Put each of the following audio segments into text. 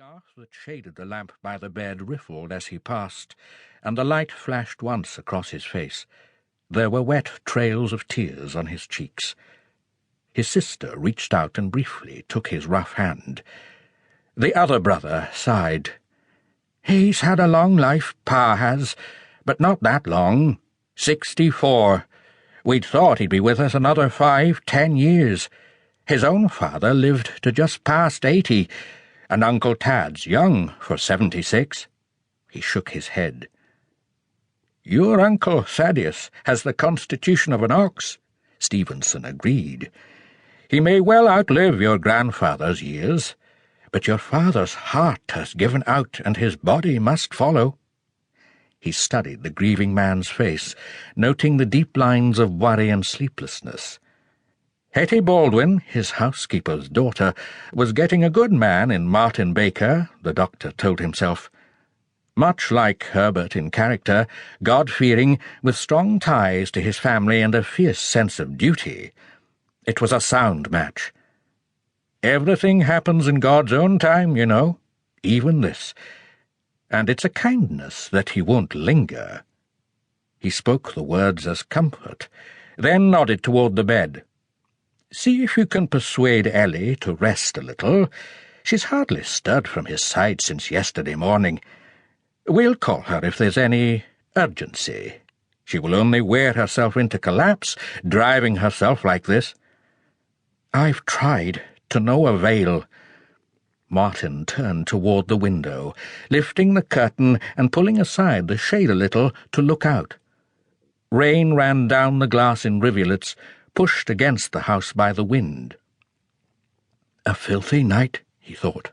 scarf that shaded the lamp by the bed riffled as he passed, and the light flashed once across his face. There were wet trails of tears on his cheeks. His sister reached out and briefly took his rough hand. The other brother sighed. "He's had a long life, Pa has, but not that long. 64. We'd thought he'd be with us another 5-10 years. His own father lived to just past 80, and Uncle Tad's young for 76. He shook his head. "Your Uncle Thaddeus has the constitution of an ox," Stevenson agreed. "He may well outlive your grandfather's years, but your father's heart has given out and his body must follow." He studied the grieving man's face, noting the deep lines of worry and sleeplessness. Hetty Baldwin, his housekeeper's daughter, was getting a good man in Martin Baker, the doctor told himself. Much like Herbert in character, God-fearing, with strong ties to his family and a fierce sense of duty. It was a sound match. Everything happens in God's own time, you know, even this. And it's a kindness that he won't linger. He spoke the words as comfort, then nodded toward the bed. "See if you can persuade Ellie to rest a little. She's hardly stirred from his side since yesterday morning. We'll call her if there's any urgency. She will only wear herself into collapse, driving herself like this." "I've tried, to no avail." Martin turned toward the window, lifting the curtain and pulling aside the shade a little to look out. Rain ran down the glass in rivulets, pushed against the house by the wind. A filthy night, he thought,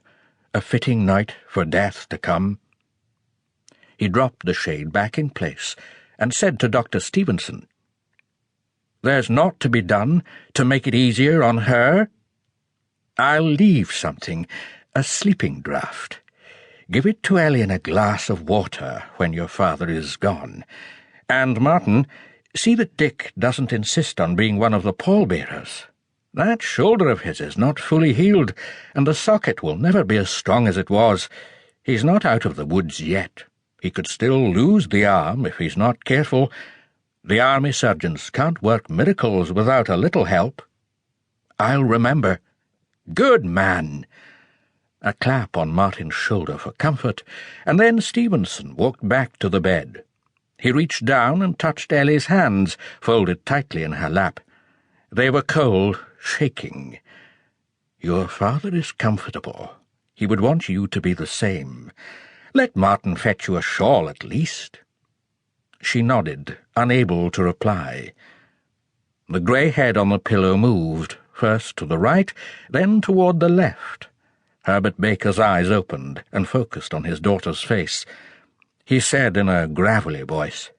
a fitting night for death to come. He dropped the shade back in place and said to Dr. Stevenson, "There's naught to be done to make it easier on her? I'll leave something, a sleeping draught. Give it to Ellie in a glass of water when your father is gone. And, Martin, see that Dick doesn't insist on being one of the pallbearers. That shoulder of his is not fully healed, and the socket will never be as strong as it was. He's not out of the woods yet. He could still lose the arm if he's not careful. The army surgeons can't work miracles without a little help." "I'll remember." "Good man!" A clap on Martin's shoulder for comfort, and then Stevenson walked back to the bed. He reached down and touched Ellie's hands, folded tightly in her lap. They were cold, shaking. "Your father is comfortable. He would want you to be the same. Let Martin fetch you a shawl at least." She nodded, unable to reply. The grey head on the pillow moved, first to the right, then toward the left. Herbert Baker's eyes opened and focused on his daughter's face. He said in a gravelly voice,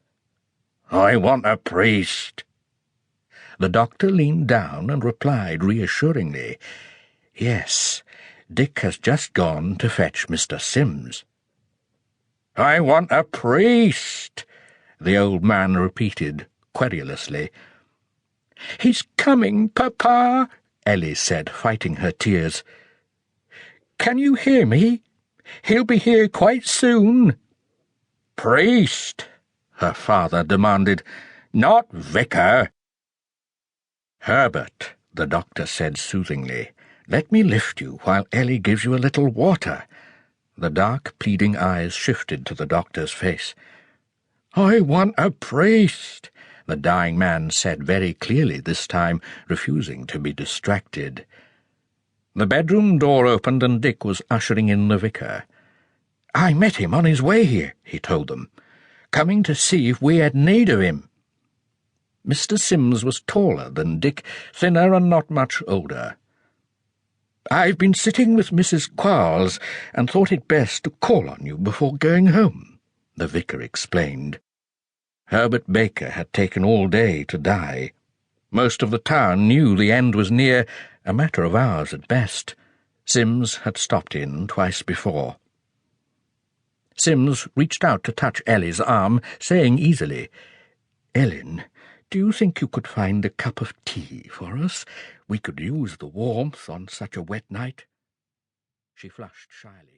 "I want a priest." The doctor leaned down and replied reassuringly, "Yes, Dick has just gone to fetch Mr. Sims." "I want a priest," the old man repeated querulously. "He's coming, Papa," Ellie said, fighting her tears. "Can you hear me? He'll be here quite soon." "Priest," her father demanded, "not vicar." "Herbert," the doctor said soothingly, "let me lift you while Ellie gives you a little water." The dark, pleading eyes shifted to the doctor's face. "I want a priest," the dying man said very clearly this time, refusing to be distracted. The bedroom door opened and Dick was ushering in the vicar. "I met him on his way here," he told them, "coming to see if we had need of him." Mr. Sims was taller than Dick, thinner and not much older. "I've been sitting with Mrs. Quarles and thought it best to call on you before going home," the vicar explained. Herbert Baker had taken all day to die. Most of the town knew the end was near, a matter of hours at best. Sims had stopped in twice before. Sims reached out to touch Ellie's arm, saying easily, "Ellen, do you think you could find a cup of tea for us? We could use the warmth on such a wet night." She flushed shyly.